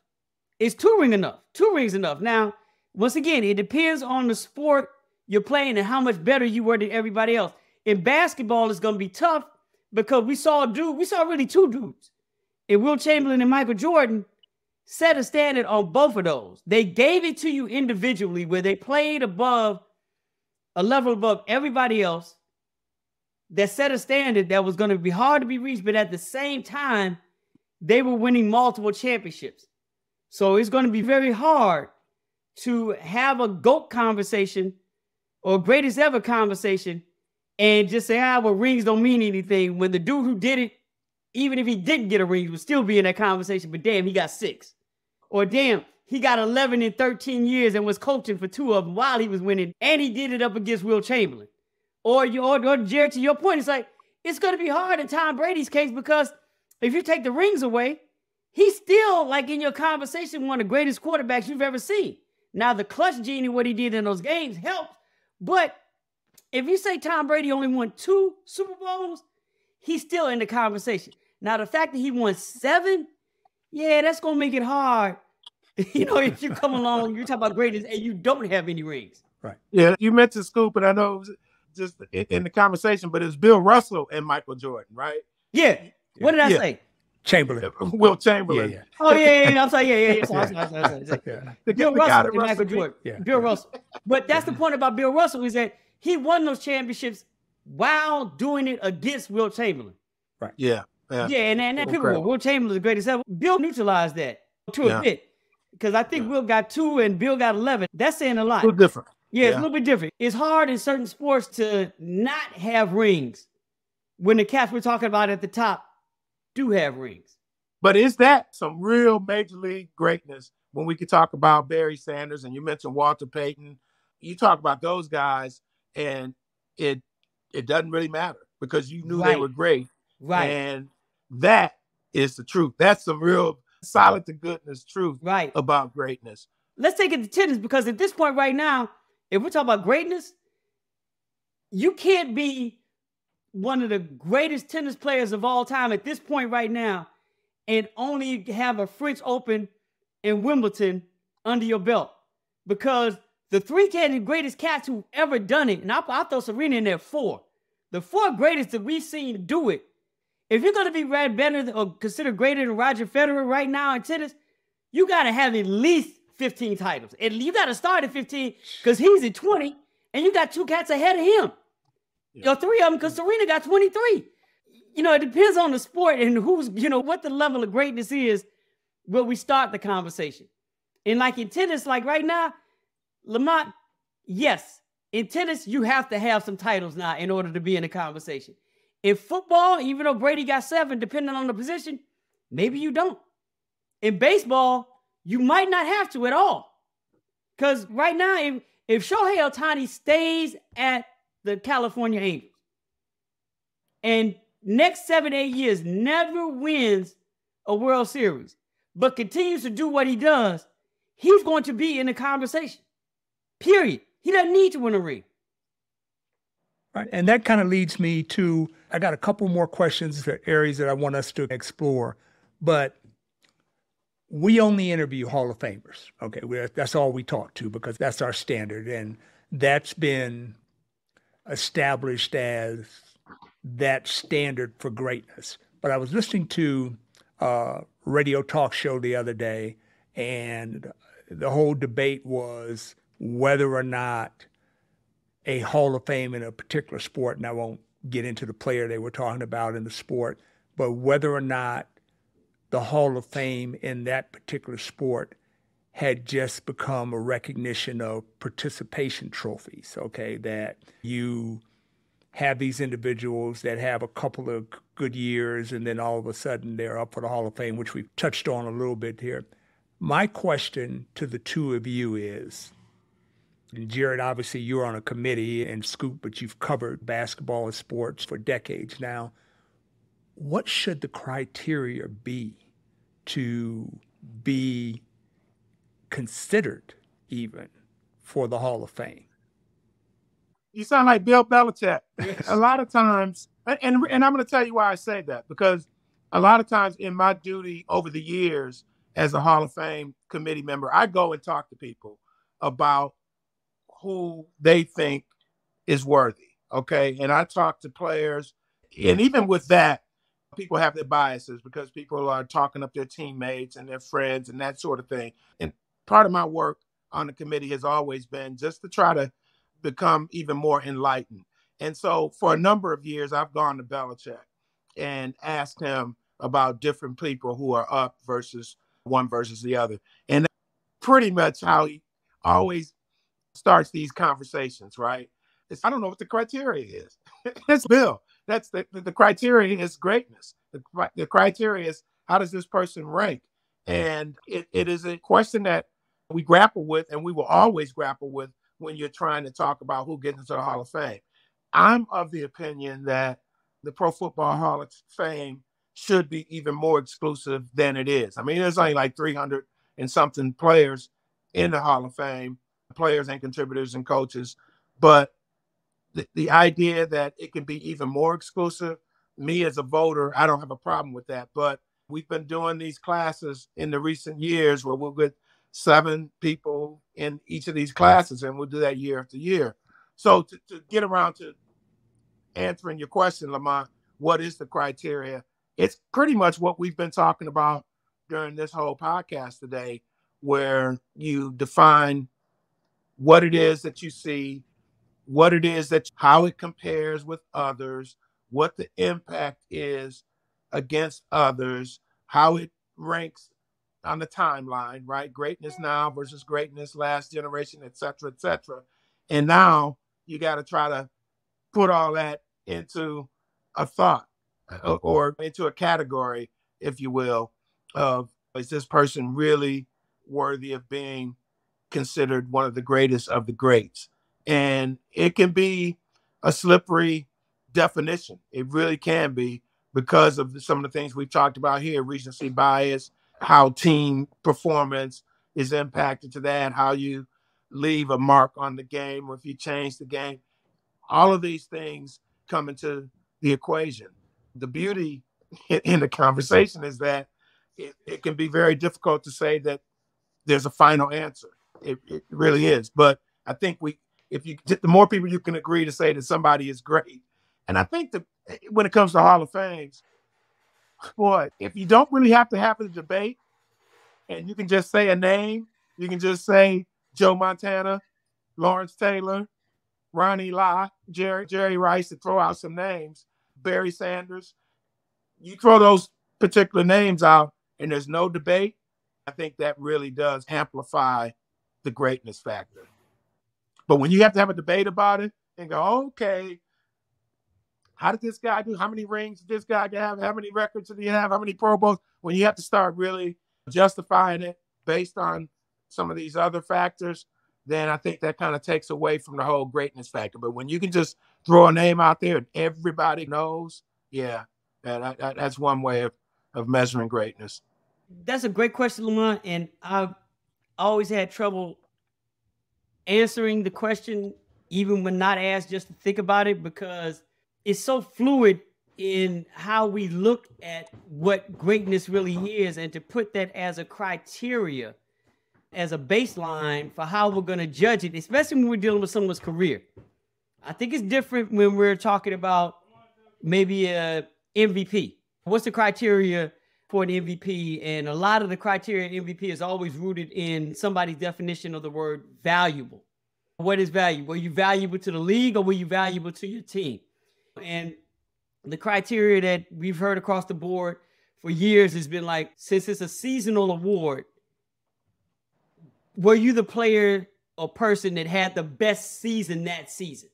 Is two rings enough? Two rings enough? Now, once again, it depends on the sport you're playing and how much better you were than everybody else. In basketball, it's going to be tough because we saw really two dudes. In Will Chamberlain and Michael Jordan, set a standard on both of those. They gave it to you individually where they played above a level above everybody else, that set a standard that was going to be hard to be reached, but at the same time, they were winning multiple championships. So it's going to be very hard to have a GOAT conversation or greatest ever conversation and just say, well, rings don't mean anything, when the dude who did it, even if he didn't get a ring, would still be in that conversation, but damn, he got 6. Or damn, he got 11 in 13 years and was coaching for 2 of them while he was winning, and he did it up against Will Chamberlain. Or Jared, to your point, it's like, it's going to be hard in Tom Brady's case, because if you take the rings away, he's still, like, in your conversation, one of the greatest quarterbacks you've ever seen. Now, the clutch genie, what he did in those games helped, but if you say Tom Brady only won 2 Super Bowls, he's still in the conversation. Now, the fact that he won 7, yeah, that's going to make it hard. If you come along, you're talking about greatness, and you don't have any rings. Right. Yeah, you mentioned Scoop, and I know it was just in the conversation, but it's Bill Russell and Michael Jordan, right? Yeah. What did I say? Chamberlain. Will Chamberlain. Yeah. Oh, yeah. I'm sorry. Yeah. Sorry. Bill Russell and Michael Jordan. Yeah. Bill Russell. But that's the point about Bill Russell, is that he won those championships while doing it against Will Chamberlain. Right. Yeah. And people were, Will Chamberlain is the greatest ever. Bill neutralized that to a bit, because I think Will got 2 and Bill got 11. That's saying a lot. A little different. Yeah, it's a little bit different. It's hard in certain sports to not have rings when the cats we're talking about at the top do have rings. But is that some real major league greatness when we could talk about Barry Sanders, and you mentioned Walter Payton? You talk about those guys, and it doesn't really matter because you knew they were great. Right. And that is the truth. That's some real solid to goodness truth about greatness. Let's take it to tennis, because at this point right now, if we're talking about greatness, you can't be one of the greatest tennis players of all time at this point right now and only have a French Open and Wimbledon under your belt, because the 3 greatest cats who've ever done it, and I'll throw Serena in there, 4. The 4 greatest that we've seen do it. If you're going to be better or considered greater than Roger Federer right now in tennis, you got to have at least 15 titles. And you got to start at 15 because he's at 20, and you got 2 cats ahead of him. Or 3 of them, because Serena got 23. It depends on the sport and who's, what the level of greatness is where we start the conversation. And like in tennis, like right now, Lamont, yes, in tennis, you have to have some titles now in order to be in the conversation. In football, even though Brady got 7, depending on the position, maybe you don't. In baseball, you might not have to at all. Because right now, if Shohei Ohtani stays at the California Angels and next 7-8 years never wins a World Series, but continues to do what he does, he's going to be in the conversation. Period. He doesn't need to win a ring. Right. And that kind of leads me to, I got a couple more questions for areas that I want us to explore, but we only interview Hall of Famers. Okay. That's all we talk to because that's our standard. And that's been established as that standard for greatness. But I was listening to a radio talk show the other day, and the whole debate was whether or not a Hall of Fame in a particular sport, and I won't get into the player they were talking about in the sport, but whether or not the Hall of Fame in that particular sport had just become a recognition of participation trophies, okay, that you have these individuals that have a couple of good years and then all of a sudden they're up for the Hall of Fame, which we've touched on a little bit here. My question to the two of you is, and Jared, obviously you're on a committee, and Scoop, but you've covered basketball and sports for decades now. What should the criteria be to be considered even for the Hall of Fame? You sound like Bill Belichick. A lot of times, and I'm going to tell you why I say that, because a lot of times in my duty over the years as a Hall of Fame committee member, I go and talk to people about who they think is worthy, okay? And I talk to players, and even with that, People have their biases because people are talking up their teammates and their friends and that sort of thing. And part of my work on the committee has always been just to try to become even more enlightened. And so for a number of years, I've gone to Belichick and asked him about different people who are up versus one versus the other. And that's pretty much how he always starts these conversations, right? I don't know what the criteria is. It's Bill. That's the criteria is greatness. The criteria is how does this person rank? And it is a question that we grapple with and we will always grapple with when you're trying to talk about who gets into the Hall of Fame. I'm of the opinion that the Pro Football Hall of Fame should be even more exclusive than it is. I mean, there's only like 300 and something players in the Hall of Fame, players and contributors and coaches. But the idea that it can be even more exclusive, me as a voter, I don't have a problem with that. But we've been doing these classes in the recent years where we'll get 7 people in each of these classes, and we'll do that year after year. So to get around to answering your question, Lamont, what is the criteria? It's pretty much what we've been talking about during this whole podcast today, where you define what it is that you see, what it is how it compares with others, what the impact is against others, how it ranks on the timeline, right? Greatness now versus greatness last generation, et cetera, et cetera. And now you got to try to put all that into a thought or into a category, if you will, of is this person really worthy of being considered one of the greatest of the greats? And it can be a slippery definition. It really can be because of some of the things we've talked about here, recency bias, how team performance is impacted to that, how you leave a mark on the game or if you change the game. All of these things come into the equation. The beauty in the conversation is that it can be very difficult to say that there's a final answer. It really is. But I think the more people you can agree to say that somebody is great. And I think that when it comes to Hall of Fames, boy, if you don't really have to have a debate and you can just say a name, you can just say Joe Montana, Lawrence Taylor, Ronnie Lott, Jerry Rice, to throw out some names, Barry Sanders. You throw those particular names out and there's no debate, I think that really does amplify the greatness factor. But when you have to have a debate about it and go, okay, how did this guy do? How many rings did this guy have? How many records did he have? How many Pro Bowls? When you have to start really justifying it based on some of these other factors, then I think that kind of takes away from the whole greatness factor. But when you can just throw a name out there and everybody knows, yeah, that's one way of measuring greatness. That's a great question, Lamont. And I've always had trouble answering the question, even when not asked, just to think about it, because it's so fluid in how we look at what greatness really is, and to put that as a criteria, as a baseline for how we're going to judge it, especially when we're dealing with someone's career. I think it's different when we're talking about maybe a MVP. What's the criteria for an MVP? And a lot of the criteria MVP is always rooted in somebody's definition of the word valuable. What is valuable? Were you valuable to the league or were you valuable to your team? And the criteria that we've heard across the board for years has been like, since it's a seasonal award, were you the player or person that had the best season that season?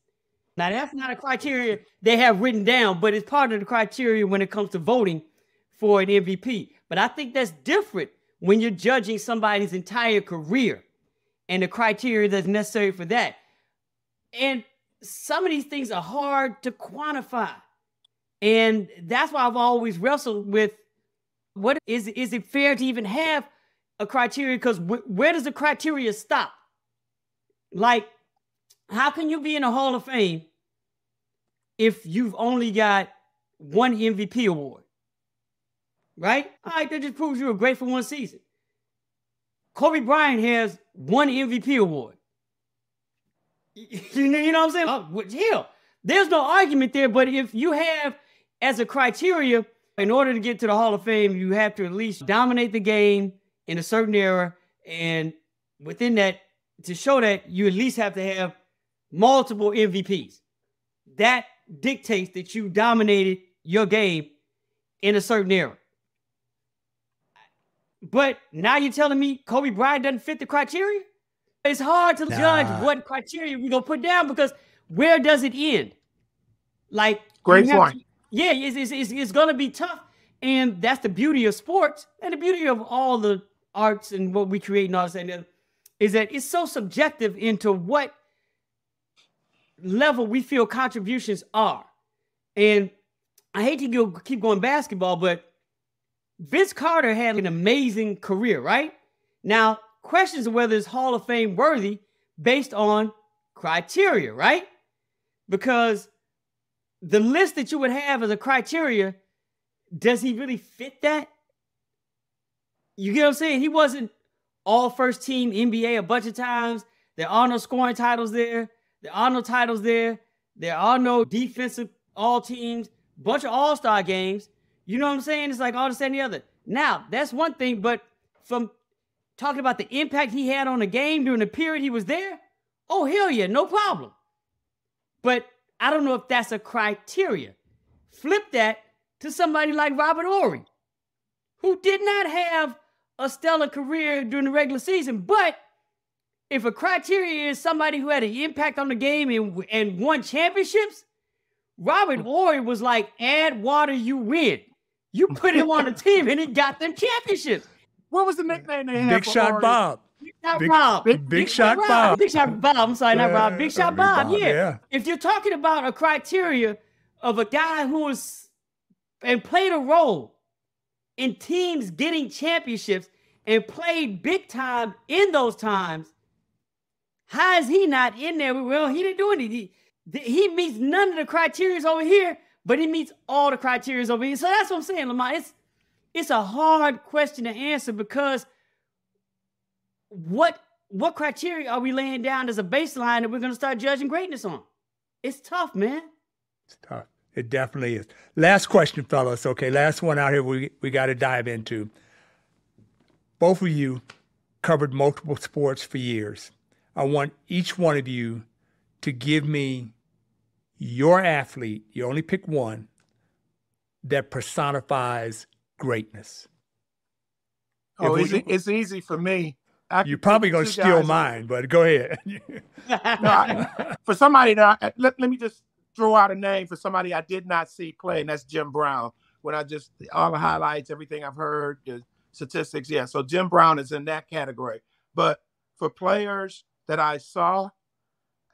Now, that's not a criteria they have written down, but it's part of the criteria when it comes to voting for an MVP. But I think that's different when you're judging somebody's entire career and the criteria that's necessary for that. And some of these things are hard to quantify. And that's why I've always wrestled with, what is it fair to even have a criteria? Because where does the criteria stop? Like, how can you be in a Hall of Fame if you've only got one MVP award? Right? All right, that just proves you were great for one season. Kobe Bryant has one MVP award. You know what I'm saying? Hell, there's no argument there, but if you have as a criteria In order to get to the Hall of Fame, you have to at least dominate the game in a certain era. And within that, to show that, you at least have to have multiple MVPs. That dictates that you dominated your game in a certain era. But now you're telling me Kobe Bryant doesn't fit the criteria? It's hard to judge what criteria we're going to put down, because where does it end? Like, great point. It's going to be tough. And that's the beauty of sports and the beauty of all the arts and what we create and all that, is that it's so subjective into what level we feel contributions are. And I hate to keep going basketball, but Vince Carter had an amazing career, right? Now, questions of whether it's Hall of Fame worthy based on criteria, right? Because the list that you would have as a criteria, does he really fit that? You get what I'm saying? He wasn't all first team NBA a bunch of times. There are no scoring titles there. There are no titles there. There are no defensive all teams, bunch of all-star games. You know what I'm saying? It's like all this and the other. Now, that's one thing, but from talking about the impact he had on the game during the period he was there, oh, hell yeah, no problem. But I don't know if that's a criteria. Flip that to somebody like Robert Horry, who did not have a stellar career during the regular season. But if a criteria is somebody who had an impact on the game and won championships, Robert Horry was like, add water, you win. You put him on the team and he got them championships. What was the nickname they had? Big Shot Bob. Big Shot Bob. Big Shot Bob. Big Shot Bob. I'm sorry, not Rob. Big Shot Bob. Yeah. If you're talking about a criteria of a guy who was and played a role in teams getting championships and played big time in those times, how is he not in there? Well, he didn't do anything. He meets none of the criteria over here, but he meets all the criteria over here. So that's what I'm saying, Lamont. It's a hard question to answer, because what criteria are we laying down as a baseline that we're going to start judging greatness on? It's tough, man. It's tough. It definitely is. Last question, fellas. Okay, last one out here we got to dive into. Both of you covered multiple sports for years. I want each one of you to give me your athlete, you only pick one, that personifies greatness. Oh, it's easy for me. You're probably going to steal mine, but go ahead. For somebody that, let me just throw out a name for somebody I did not see play, and that's Jim Brown. When all the highlights, everything I've heard, the statistics, yeah. So Jim Brown is in that category. But for players that I saw,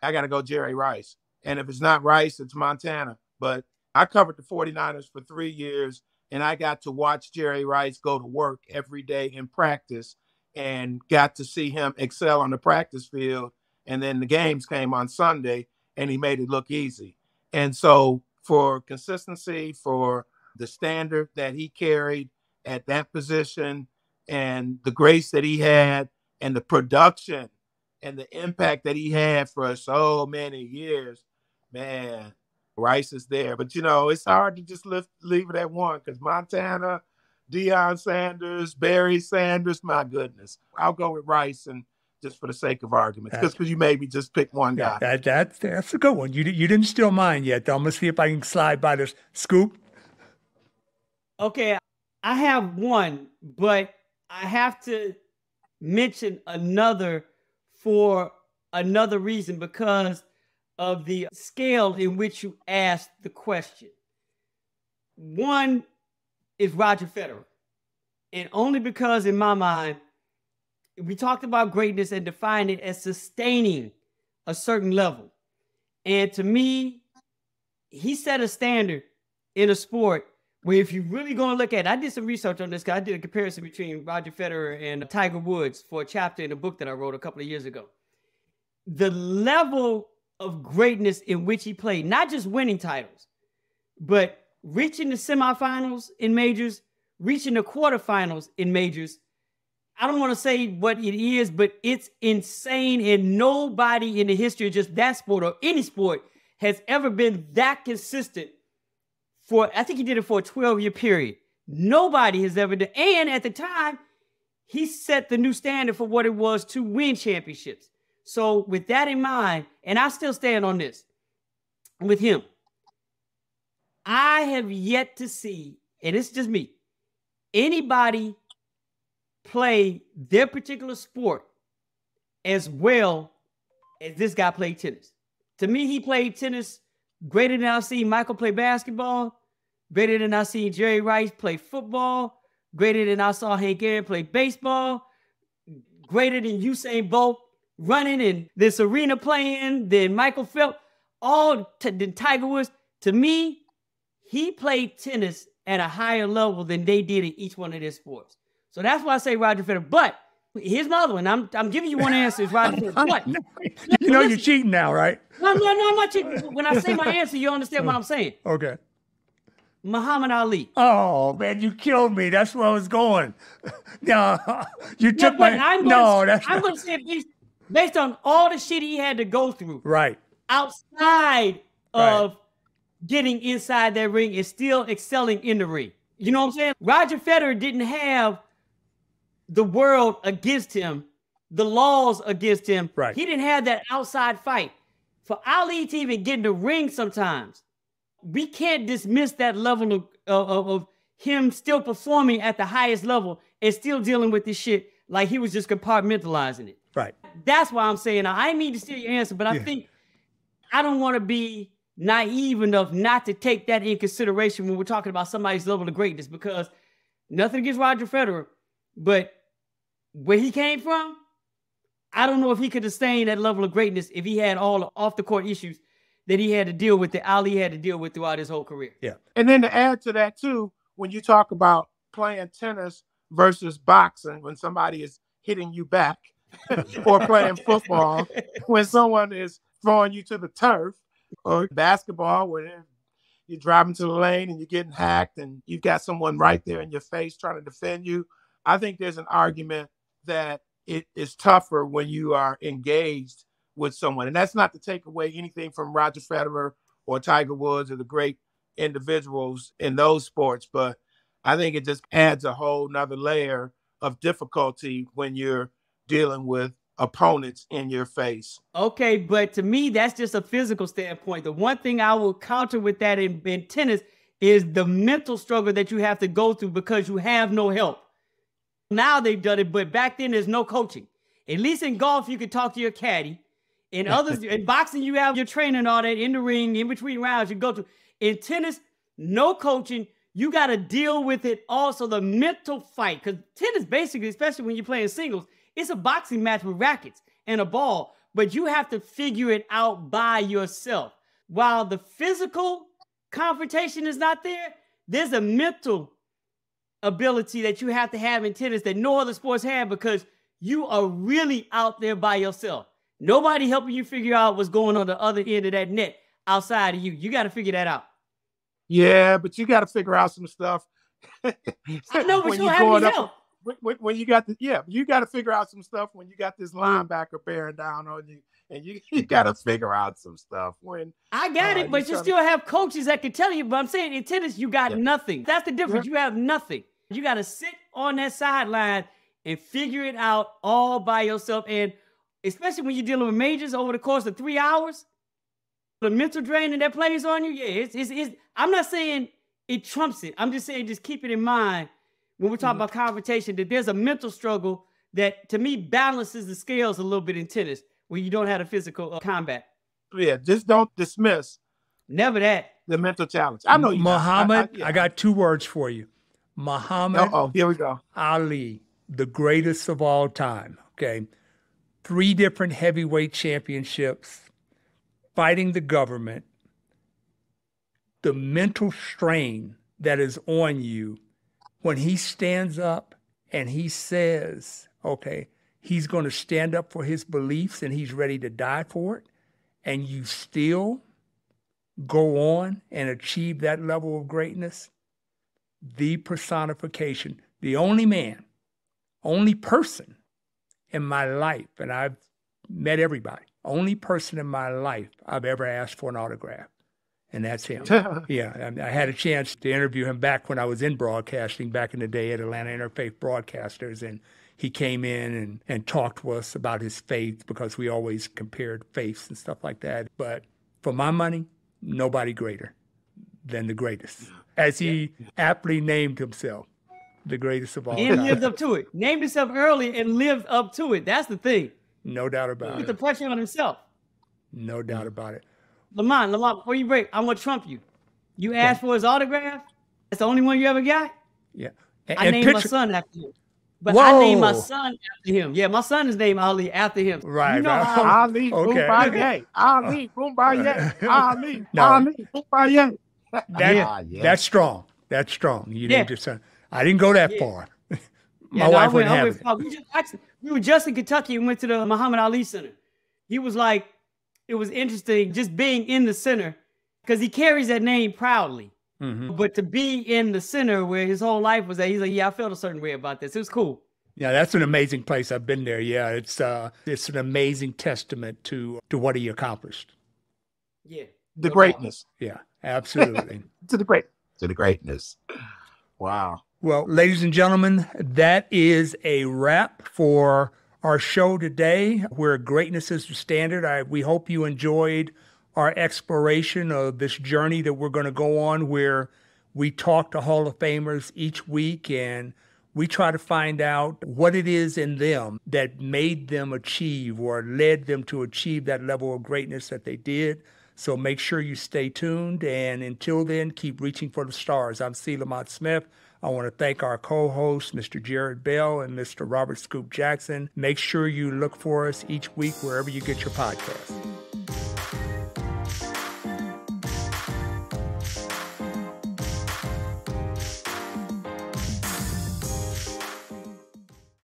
I got to go Jerry Rice. And if it's not Rice, it's Montana. But I covered the 49ers for 3 years, and I got to watch Jerry Rice go to work every day in practice and got to see him excel on the practice field. And then the games came on Sunday, and he made it look easy. And so for consistency, for the standard that he carried at that position, and the grace that he had, and the production and the impact that he had for so many years, man, Rice is there. But, it's hard to just leave it at one, because Montana, Deion Sanders, Barry Sanders, my goodness. I'll go with Rice, and just for the sake of argument, because you made me just pick one guy. That's a good one. You didn't steal mine yet, though. I'm going to see if I can slide by this. Scoop? Okay, I have one, but I have to mention another for another reason, because of the scale in which you asked the question. One is Roger Federer. And only because, in my mind, we talked about greatness and defined it as sustaining a certain level. And to me, he set a standard in a sport where, if you're really going to look at it, I did some research on this, because I did a comparison between Roger Federer and Tiger Woods for a chapter in a book that I wrote a couple of years ago. The level of greatness in which he played, not just winning titles, but reaching the semifinals in majors, reaching the quarterfinals in majors. I don't want to say what it is, but it's insane, and nobody in the history of just that sport or any sport has ever been that consistent I think he did it for a 12-year period. Nobody has ever done. And at the time, he set the new standard for what it was to win championships. So with that in mind, and I still stand on this with him, I have yet to see, and it's just me, anybody play their particular sport as well as this guy played tennis. To me, he played tennis greater than I've seen Michael play basketball, greater than I've seen Jerry Rice play football, greater than I saw Hank Aaron play baseball, greater than Usain Bolt running in this arena playing, than Michael Phelps, than Tiger Woods. To me, he played tennis at a higher level than they did in each one of their sports. So that's why I say Roger Federer. But here's my other one. I'm giving you one answer. It's Roger Federer. But you know you're cheating now, right? No, I'm not cheating. When I say my answer, you understand what I'm saying. Okay. Muhammad Ali. Oh man, you killed me. That's where I was going. No, you took I'm going to say it based on all the shit he had to go through. Right. Outside of getting inside that ring and still excelling in the ring. You know what I'm saying? Roger Federer didn't have the world against him, the laws against him. Right. He didn't have that outside fight. For Ali to even get in the ring sometimes, we can't dismiss that level of him still performing at the highest level and still dealing with this shit like he was just compartmentalizing it. Right. That's why I'm saying, I didn't mean to steal your answer, but I think I don't want to be naive enough not to take that in consideration when we're talking about somebody's level of greatness, because nothing against Roger Federer, but where he came from, I don't know if he could sustain that level of greatness if he had all the off-the-court issues that he had to deal with, that Ali had to deal with throughout his whole career. Yeah. And then to add to that, too, when you talk about playing tennis versus boxing, when somebody is hitting you back, or playing football, when someone is throwing you to the turf, or basketball, where you're driving to the lane and you're getting hacked and you've got someone right there in your face trying to defend you. I think there's an argument that it is tougher when you are engaged with someone. And that's not to take away anything from Roger Federer or Tiger Woods or the great individuals in those sports, but I think it just adds a whole nother layer of difficulty when you're dealing with opponents in your face. Okay, but to me, that's just a physical standpoint. The one thing I will counter with that in tennis is the mental struggle that you have to go through because you have no help. Now they've done it, but back then there's no coaching. At least in golf, you could talk to your caddy. In others, in boxing, you have your trainer and all that in the ring, in between rounds, you go to. In tennis, no coaching. You got to deal with it also, the mental fight. Because tennis, basically, especially when you're playing singles, it's a boxing match with rackets and a ball, but you have to figure it out by yourself. While the physical confrontation is not there, there's a mental ability that you have to have in tennis that no other sports have, because you are really out there by yourself. Nobody helping you figure out what's going on the other end of that net outside of you. You got to figure that out. Yeah, but you got to figure out some stuff. I know, but you don't have any help. When you got you got to figure out some stuff when you got this linebacker bearing down on you, and you got to figure out some stuff when I got it, but you still have coaches that can tell you. But I'm saying in tennis, you got nothing. That's the difference. You have nothing. You got to sit on that sideline and figure it out all by yourself. And especially when you're dealing with majors over the course of 3 hours, the mental drain that plays on you, it's I'm not saying it trumps it. I'm just saying just keep it in mind when we're talking about confrontation, that there's a mental struggle that, to me, balances the scales a little bit in tennis when you don't have a physical combat. Yeah, just don't dismiss. Never that. The mental challenge. I know you. Muhammad, I got 2 words for you. Muhammad here we go. Ali, the greatest of all time, okay? 3 different heavyweight championships, fighting the government, the mental strain that is on you when he stands up and he says, okay, he's going to stand up for his beliefs and he's ready to die for it, and you still go on and achieve that level of greatness, the personification, the only man, only person in my life, and I've met everybody, only person in my life I've ever asked for an autograph. And that's him. Yeah, I had a chance to interview him back when I was in broadcasting back in the day at Atlanta Interfaith Broadcasters, and he came in and talked to us about his faith because we always compared faiths and stuff like that. But for my money, nobody greater than the greatest, as he aptly named himself, the greatest of all time. And lived up to it. Named himself early and lived up to it. That's the thing. No doubt about Put it. the pressure on himself. No doubt about it. Lamont, before you break, I'm going to trump you. You asked for his autograph? That's the only one you ever got? Yeah. I named my son after him. But I named my son after him. Yeah, my son is named Ali after him. Right. You know how Ali Boumbaye. Ali Boumbaye. Ali Boumbaye. That's strong. That's strong. You named your son. I didn't go that far. My wife wouldn't have it. We were just in Kentucky and went to the Muhammad Ali Center. He was like, it was interesting just being in the center because he carries that name proudly. Mm-hmm. But to be in the center where his whole life was at, he's like, yeah, I felt a certain way about this. It was cool. Yeah, that's an amazing place. I've been there. Yeah, it's an amazing testament to what he accomplished. Yeah. The greatness. Yeah, absolutely. To the greatness. Wow. Well, ladies and gentlemen, that is a wrap for our show today, where greatness is the standard. We hope you enjoyed our exploration of this journey that we're going to go on, where we talk to Hall of Famers each week and we try to find out what it is in them that made them achieve or led them to achieve that level of greatness that they did. So make sure you stay tuned. And until then, keep reaching for the stars. I'm C. Lamont Smith. I want to thank our co-hosts, Mr. Jared Bell and Mr. Robert Scoop Jackson. Make sure you look for us each week wherever you get your podcasts.